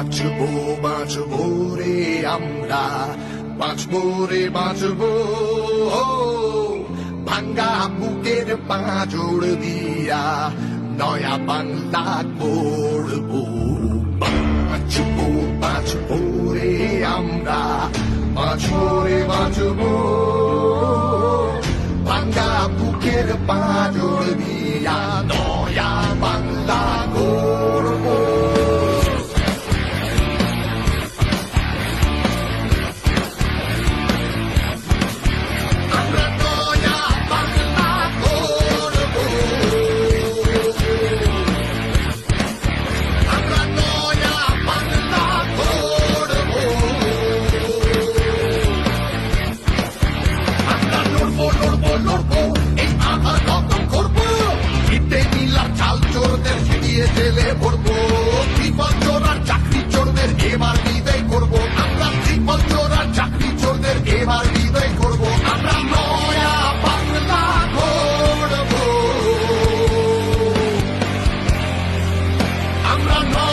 বাঁচবো বাঁচবো রে আমরা, বাঁচবো রে বাঁচবো, ভাঙ্গা বুকের পাঁজর দিয়া নয়া বাংলা গড়বো। বাঁচবো বাঁচবো রে আমরা, বাঁচবো রে বাঁচবো, ভাঙ্গা বুকের পাঁজর দিয়া নয়া বাংলা গড়বো। জেলে ভরবো, ত্রিপল চোরার চাকরি চোরদের এবার বিদায় করবো আমরা, ত্রিপল চোরার চাকরি চোরদের এবার বিদায় করবো আমরা, নয়া বাংলা গড়বো আমরা।